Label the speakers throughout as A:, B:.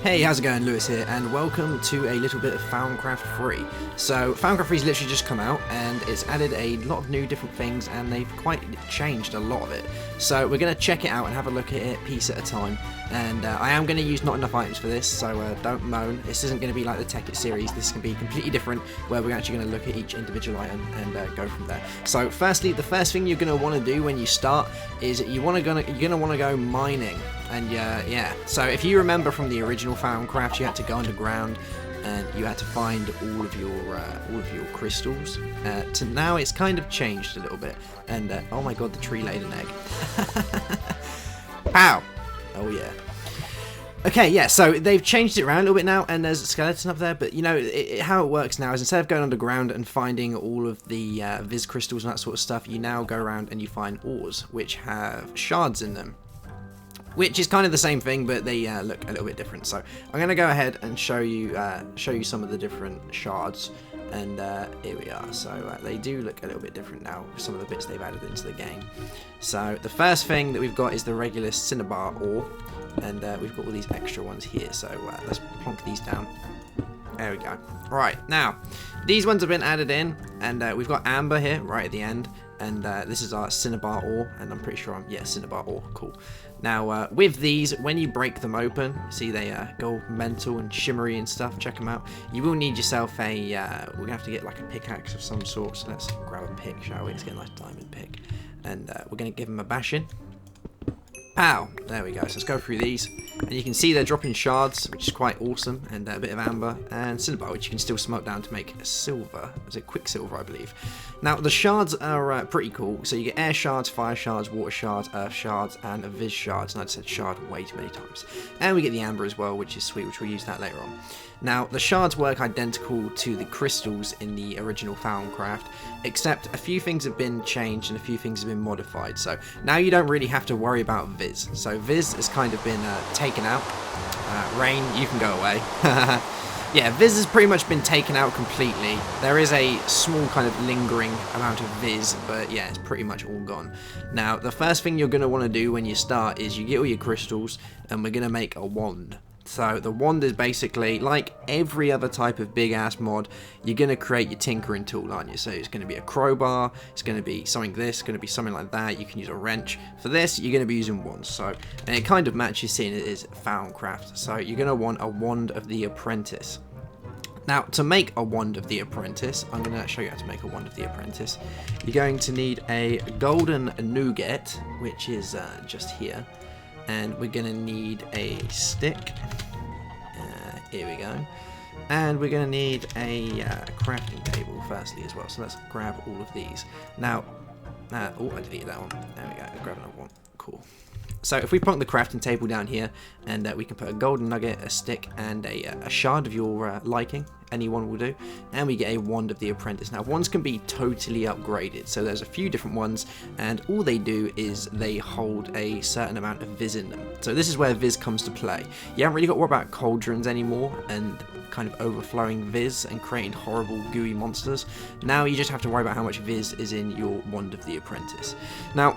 A: Hey, how's it going? Lewis here, and welcome to a little bit of Thaumcraft 3. So, Thaumcraft 3's literally just come out, and it's added a lot of new different things, and they've quite changed a lot of it. So, we're going to check it out and have a look at it piece at a time. And I am going to use not enough items for this, so don't moan. This isn't going to be like the Tech It series. This is going to be completely different, where we're actually going to look at each individual item and go from there. So, firstly, the first thing you're going to want to do when you start is you're going to want to go mining. And yeah, so if you remember from the original Thaumcraft, you had to go underground and you had to find all of your crystals. To now, it's kind of changed a little bit. And oh my god, the tree laid an egg. Pow! Oh yeah. Okay, yeah, so they've changed it around a little bit now, and there's a skeleton up there, but you know, how it works now is instead of going underground and finding all of the Viz crystals and that sort of stuff, you now go around and you find ores, which have shards in them. Which is kind of the same thing, but they look a little bit different. So I'm going to go ahead and show you some of the different shards, and here we are. So they do look a little bit different now, some of the bits they've added into the game. So the first thing that we've got is the regular cinnabar ore, and we've got all these extra ones here. So let's plonk these down. There we go. Right, now these ones have been added in, and we've got amber here right at the end. And this is our cinnabar ore, and I'm pretty sure cinnabar ore, cool. Now, with these, when you break them open, see they go mental and shimmery and stuff, check them out. You will need yourself a, we're going to have to get like a pickaxe of some sort, so let's grab a pick, shall we? Let's get a nice diamond pick. And we're going to give them a bash in. Pow! There we go, so let's go through these. And you can see they're dropping shards, which is quite awesome, and a bit of amber, and cinnabar, which you can still smoke down to make silver. Is it quicksilver, I believe? Now, the shards are pretty cool. So you get air shards, fire shards, water shards, earth shards, and viz shards. And I just said shard way too many times. And we get the amber as well, which is sweet, which we'll use that later on. Now, the shards work identical to the crystals in the original Thaumcraft, except a few things have been changed and a few things have been modified. So now you don't really have to worry about viz. So viz has kind of been taken out. Rain, you can go away. Yeah, viz has pretty much been taken out completely. There is a small kind of lingering amount of viz, but yeah, it's pretty much all gone. Now, the first thing you're going to want to do when you start is you get all your crystals, and we're going to make a wand. So the wand is basically, like every other type of big-ass mod, you're going to create your tinkering tool, aren't you? So it's going to be a crowbar, it's going to be something this, it's going to be something like that, you can use a wrench. For this, you're going to be using wands. So, and it kind of matches seeing it is Thaumcraft. So you're going to want a wand of the apprentice. Now, to make a wand of the apprentice, I'm going to show you how to make a wand of the apprentice. You're going to need a golden nougat, which is just here. And we're going to need a stick. Here we go. And we're going to need a crafting table firstly as well. So let's grab all of these. Now, oh, I deleted that one. There we go. Let's grab another one. Cool. So if we plonk the crafting table down here, and we can put a golden nugget, a stick, and a shard of your liking. Any one will do. And we get a wand of the apprentice. Now, wands can be totally upgraded. So there's a few different ones, and all they do is they hold a certain amount of viz in them. So this is where viz comes to play. You haven't really got to worry about cauldrons anymore, and kind of overflowing viz and creating horrible gooey monsters. Now you just have to worry about how much viz is in your wand of the apprentice. Now,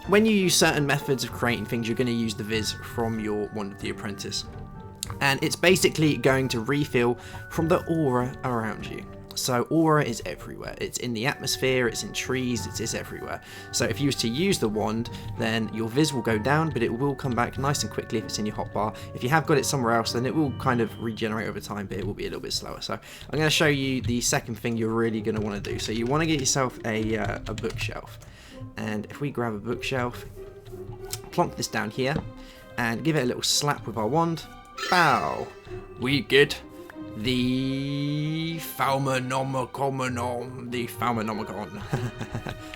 A: when you use certain methods of creating things, you're going to use the viz from your wand of the apprentice. And it's basically going to refill from the aura around you. So aura is everywhere. It's in the atmosphere, it's in trees, it's everywhere. So if you was to use the wand, then your viz will go down, but it will come back nice and quickly if it's in your hotbar. If you have got it somewhere else, then it will kind of regenerate over time, but it will be a little bit slower. So I'm going to show you the second thing you're really going to want to do. So you want to get yourself a bookshelf. And if we grab a bookshelf, plonk this down here, and give it a little slap with our wand, bow, we get the Thaumonomicon,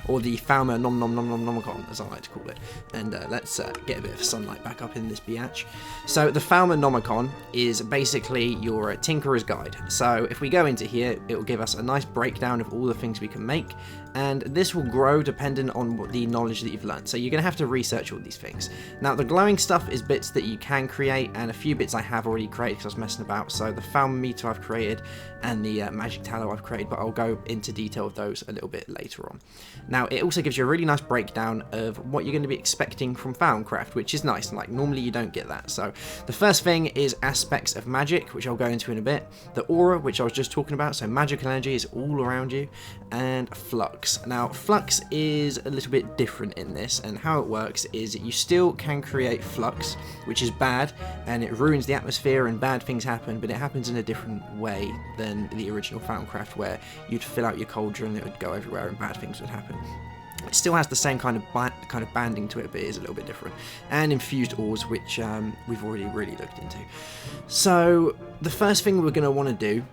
A: or the Thaumonomicon, as I like to call it. And let's get a bit of sunlight back up in this biatch. So the Thaumonomicon is basically your tinkerer's guide. So if we go into here, it will give us a nice breakdown of all the things we can make. and this will grow depending on what the knowledge that you've learned. So you're going to have to research all these things. Now the glowing stuff is bits that you can create, and a few bits I have already created because I was messing about. So the Thaumometer I've created and the magic tallow I've created, but I'll go into detail of those a little bit later on. Now it also gives you a really nice breakdown of what you're going to be expecting from Thaumcraft, which is nice. Like normally you don't get that. So the first thing is aspects of magic, which I'll go into in a bit. The aura, which I was just talking about, so magical energy is all around you, and flux. Now flux is a little bit different in this, and how it works is you still can create flux, which is bad and it ruins the atmosphere and bad things happen, but it happens in a different way than the original Thaumcraft, where you'd fill out your cauldron and it would go everywhere and bad things would happen. It still has the same kind of banding to it, but it is a little bit different. And infused ores, which we've already really looked into. So the first thing we're going to want to do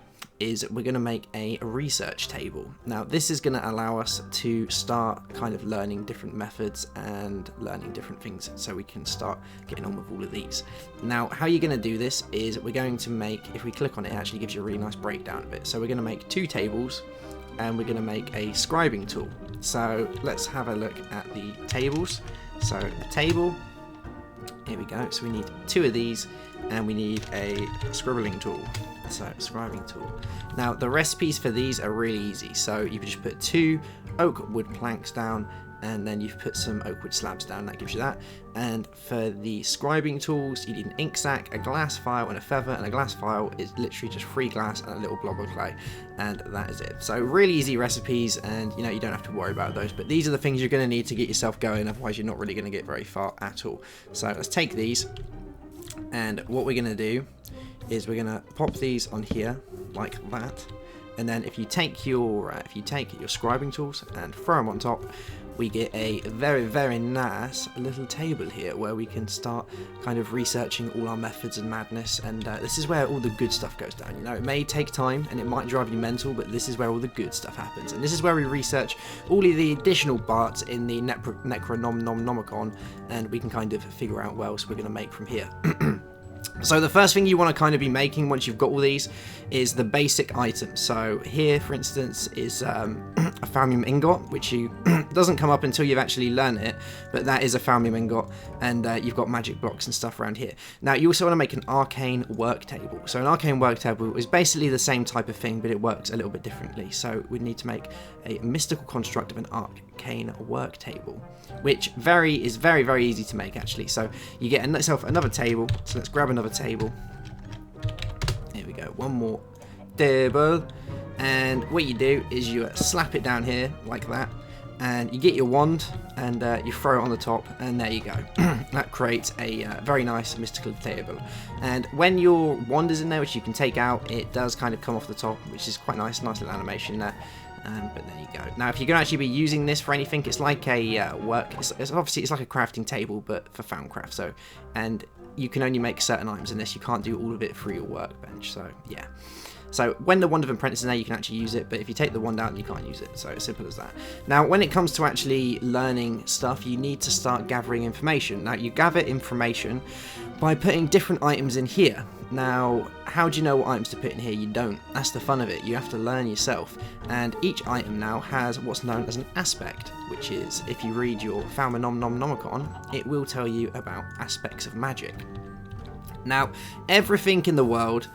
A: is we're going to make a research table. Now this is going to allow us to start kind of learning different methods and learning different things, so we can start getting on with all of these. Now how you're going to do this is we're going to make, if we click on it, it actually gives you a really nice breakdown of it. So we're going to make 2 tables, and we're going to make a scribing tool. So let's have a look at the tables. So a table, here we go. So we need 2 of these, and we need a scribbling tool. So scribing tool. Now the recipes for these are really easy. So you can just put 2 oak wood planks down, and then you've put some oak wood slabs down. That gives you that. And for the scribing tools, you need an ink sac, a glass file, and a feather. And a glass file is literally just 3 glass and a little blob of clay, and that is it. So really easy recipes, and you know, you don't have to worry about those. But these are the things you're going to need to get yourself going. Otherwise, you're not really going to get very far at all. So let's take these, and what we're going to do is we're going to pop these on here like that. And then if you take your scribing tools and throw them on top, we get a very, very nice little table here where we can start kind of researching all our methods and madness. And this is where all the good stuff goes down. You know, it may take time and it might drive you mental, but this is where all the good stuff happens. And this is where we research all of the additional parts in the Necronomicon, and we can kind of figure out what else we're going to make from here. So the first thing you want to kind of be making once you've got all these is the basic items. So here, for instance, is a Thaumium ingot, which doesn't come up until you've actually learned it, but that is a Thaumium ingot, and you've got magic blocks and stuff around here. Now you also want to make an arcane work table. So an arcane work table is basically the same type of thing, but it works a little bit differently. So we need to make a mystical construct of an arcane work table, which is very, very easy to make actually. So you get yourself another table. So let's grab another table. Here we go, one more table, and what you do is you slap it down here like that, and you get your wand and you throw it on the top, and there you go. That creates a very nice mystical table. And when your wand is in there, which you can take out, it does kind of come off the top, which is quite nice little animation there. But there you go. Now, if you're going to actually be using this for anything, it's like a obviously it's like a crafting table, but for Thaumcraft. So, and you can only make certain items in this. You can't do all of it through your workbench. So yeah. So when the wand of apprentice is in there, you can actually use it, but if you take the wand out, you can't use it. So it's simple as that. Now, when it comes to actually learning stuff, you need to start gathering information. Now, you gather information by putting different items in here. Now, how do you know what items to put in here? You don't. That's the fun of it. You have to learn yourself. And each item now has what's known as an aspect, which is, if you read your Thaumonomicon, it will tell you about aspects of magic. Now, everything in the world,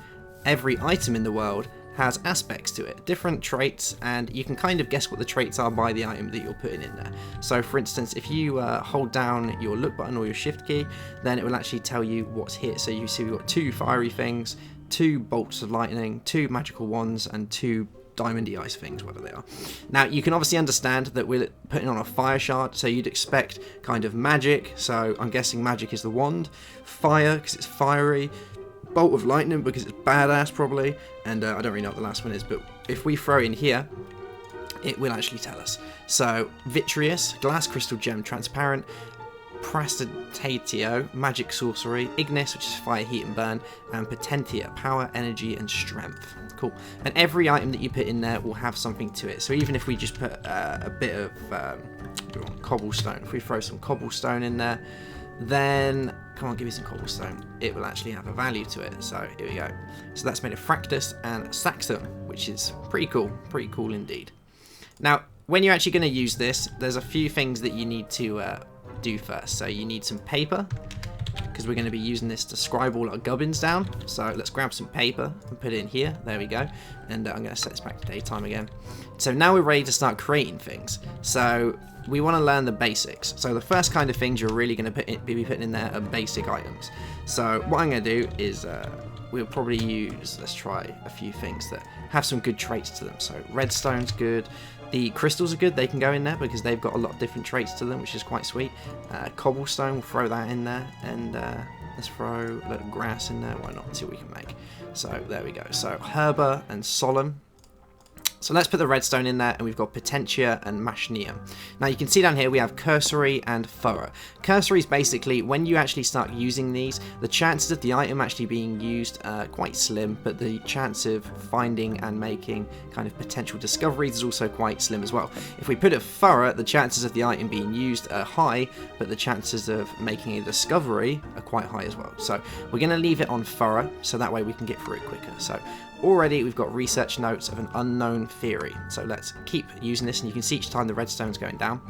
A: every item in the world has aspects to it, different traits, and you can kind of guess what the traits are by the item that you're putting in there. So for instance, if you hold down your look button or your shift key, then it will actually tell you what's here. So you see we've got 2 fiery things, 2 bolts of lightning, 2 magical wands, and 2 diamondy ice things, whatever they are. Now you can obviously understand that we're putting on a fire shard, so you'd expect kind of magic, so I'm guessing magic is the wand, fire because it's fiery, bolt of lightning because it's badass probably, and I don't really know what the last one is, but if we throw in here, it will actually tell us. So vitreous, glass crystal gem transparent, prestitatio, magic sorcery, ignis, which is fire, heat and burn, and potentia, power, energy and strength. Cool. And every item that you put in there will have something to it. So even if we just put a bit of cobblestone, if we throw some cobblestone in there, then come on, give me some cobblestone, it will actually have a value to it. So here we go. So that's made of fractus and saxum, which is pretty cool indeed. Now when you're actually going to use this, there's a few things that you need to do first. So you need some paper, because we're going to be using this to scribe all our gubbins down. So let's grab some paper and put it in here. There we go. And I'm going to set this back to daytime again. So now we're ready to start creating things. So we want to learn the basics. So the first kind of things you're really going to be putting in there are basic items. So what I'm going to do is we'll probably use, let's try a few things that have some good traits to them. So redstone's good. The crystals are good, they can go in there because they've got a lot of different traits to them, which is quite sweet. Cobblestone, we'll throw that in there, and let's throw a little grass in there, why not, see what we can make. So there we go, so herba and solemn. So let's put the redstone in there, and we've got potentia and machinea. Now you can see down here we have cursory and thorough. Cursory is basically when you actually start using these, the chances of the item actually being used are quite slim, but the chance of finding and making kind of potential discoveries is also quite slim as well. If we put it thorough, the chances of the item being used are high, but the chances of making a discovery are quite high as well. So we're going to leave it on thorough, so that way we can get through it quicker. So already we've got research notes of an unknown theory, so let's keep using this, and you can see each time the redstone's going down.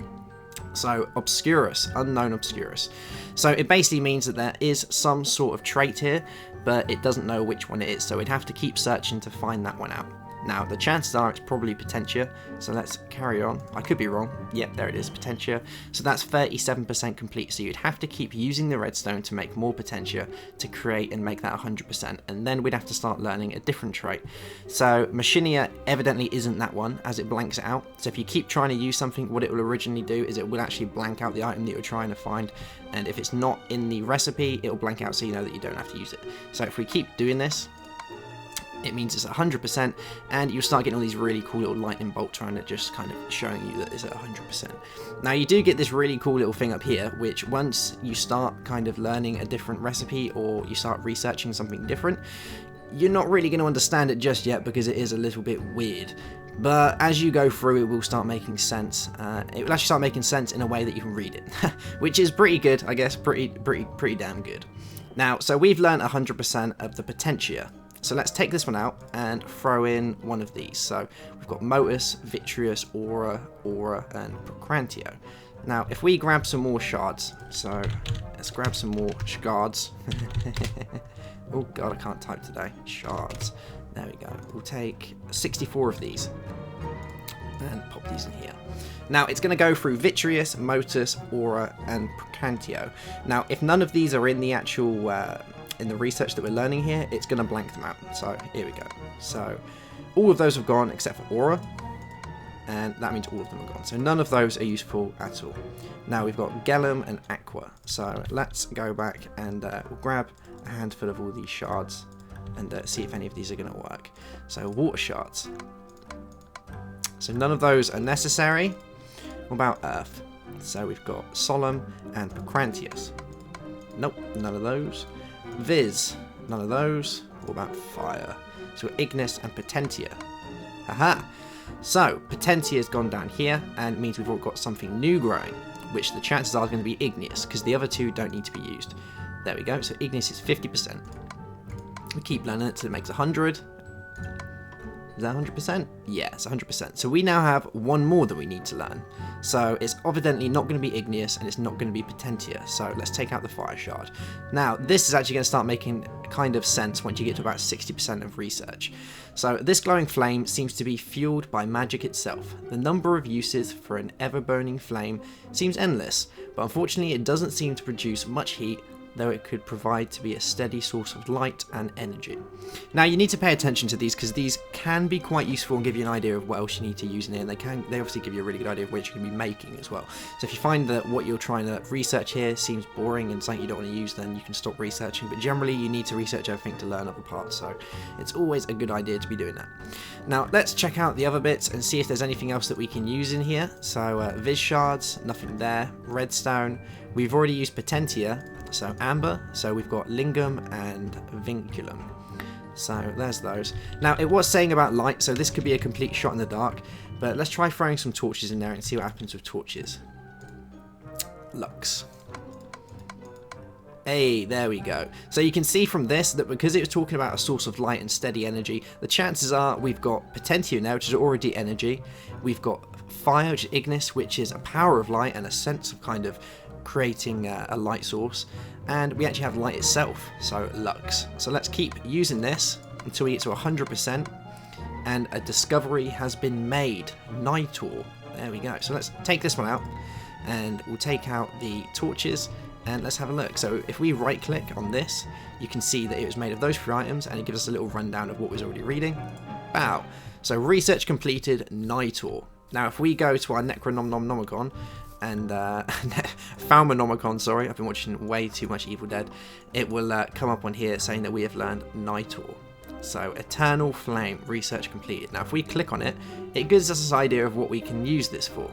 A: So obscurus, unknown obscurus. So it basically means that there is some sort of trait here, but it doesn't know which one it is, so we'd have to keep searching to find that one out. Now the chances are it's probably potentia, so let's carry on. I could be wrong. Yep, there it is, potentia. So that's 37% complete, so you'd have to keep using the redstone to make more potentia to create and make that 100%, and then we'd have to start learning a different trait. So machinea evidently isn't that one, as it blanks it out. So if you keep trying to use something, what it will originally do is it will actually blank out the item that you're trying to find, and if it's not in the recipe, it will blank out so you know that you don't have to use it. So if we keep doing this, it means it's 100%, and you'll start getting all these really cool little lightning bolts around it, just kind of showing you that it's at 100%. Now you do get this really cool little thing up here, which once you start kind of learning a different recipe, or you start researching something different, you're not really going to understand it just yet because it is a little bit weird. But as you go through, it will start making sense. It will actually start making sense in a way that you can read it, which is pretty good, I guess, pretty damn good. Now, so we've learned 100% of the potentia. So let's take this one out and throw in one of these. So we've got motus, vitreous, aura, and procrantio. Now if we grab some more shards, so let's grab some more shards. Oh god, I can't type today. Shards. There we go. We'll take 64 of these and pop these in here. Now it's going to go through vitreous, motus, aura, and procrantio. Now if none of these are in the actual in the research that we're learning here, it's going to blank them out. So here we go. So all of those have gone except for aura, and that means all of them are gone. So none of those are useful at all. Now we've got gelum and aqua. So let's go back and we'll grab a handful of all these shards and see if any of these are going to work. So water shards. So none of those are necessary. What about earth? So we've got solemn and procrantius. Nope, none of those. Viz, none of those. What about fire? So ignis and potentia. Aha! So potentia has gone down here, and means we've all got something new growing, which the chances are going to be igneous, because the other two don't need to be used. There we go. So igneous is 50%. We keep learning it till it makes 100. Is that 100%? Yeah, it's 100%. So we now have one more that we need to learn. So it's evidently not going to be igneous, and it's not going to be potentia. So let's take out the fire shard. Now, this is actually going to start making kind of sense once you get to about 60% of research. So this glowing flame seems to be fueled by magic itself. The number of uses for an ever-burning flame seems endless, but unfortunately it doesn't seem to produce much heat, though it could provide to be a steady source of light and energy. Now you need to pay attention to these, because these can be quite useful and give you an idea of what else you need to use in it, and they obviously give you a really good idea of what you can be making as well. So if you find that what you're trying to research here seems boring and something you don't want to use, then you can stop researching, but generally you need to research everything to learn other parts, so it's always a good idea to be doing that. Now let's check out the other bits and see if there's anything else that we can use in here. So viz shards, nothing there. Redstone, we've already used potentia. So amber, so we've got lingam and vinculum. So there's those. Now it was saying about light, so this could be a complete shot in the dark, but let's try throwing some torches in there and see what happens with torches. Lux. Hey, there we go. So you can see from this that because it was talking about a source of light and steady energy, the chances are we've got potentia now, which is already energy. We've got fire, which is ignis, which is a power of light and a sense of kind of creating a light source. And we actually have light itself, so lux. So let's keep using this until we get to 100%, and a discovery has been made, nitor. There we go. So let's take this one out, and we'll take out the torches, and let's have a look. So if we right click on this, you can see that it was made of those 3 items, and it gives us a little rundown of what we're already reading. Wow. So research completed, nitor. Now if we go to our Necronomicon and Thaumonomicon, sorry, I've been watching way too much Evil Dead, it will come up on here saying that we have learned nitor. So eternal flame, research completed. Now if we click on it, it gives us this idea of what we can use this for.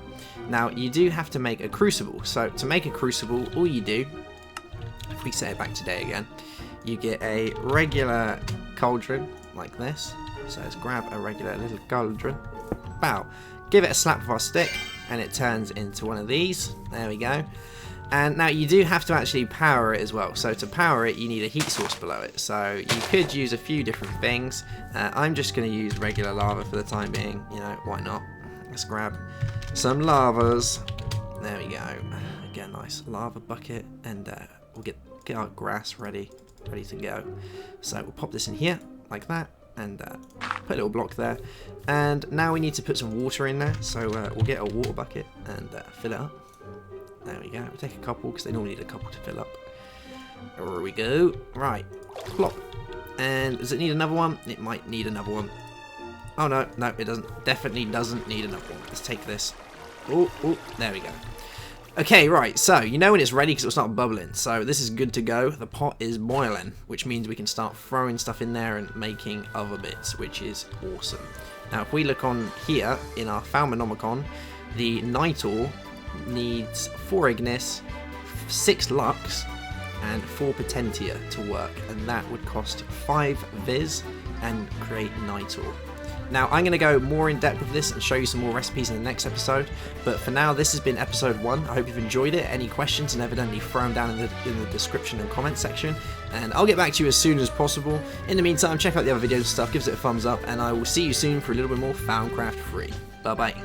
A: Now you do have to make a crucible. So to make a crucible, all you do, if we set it back today again, you get a regular cauldron like this. So let's grab a regular little cauldron, bow, give it a slap with our stick, and it turns into one of these. There we go. And now you do have to actually power it as well. So to power it, you need a heat source below it. So you could use a few different things. I'm just going to use regular lava for the time being. You know, why not? Let's grab some lavas. There we go. Get a nice lava bucket, and we'll get our grass ready to go. So we'll pop this in here like that, and put a little block there. And now we need to put some water in there. So we'll get a water bucket and fill it up. There we go. We'll take a couple because they normally need a couple to fill up. There we go. Right. Plop. And does it need another one? It might need another one. Oh no, no, it doesn't. Definitely doesn't need another one. Let's take this. Oh, there we go. Okay, right. So you know when it's ready because it'll start bubbling. So this is good to go. The pot is boiling, which means we can start throwing stuff in there and making other bits, which is awesome. Now, if we look on here in our Thaumonomicon, the nitor needs 4 ignis, 6 lux, and 4 potentia to work, and that would cost 5 viz and create nitor. Now I'm going to go more in depth with this and show you some more recipes in the next episode, but for now this has been episode 1. I hope you've enjoyed it. Any questions, and evidently throw them down in the description and comment section, and I'll get back to you as soon as possible. In the meantime, check out the other videos and stuff, give it a thumbs up, and I will see you soon for a little bit more Thaumcraft free. Bye bye.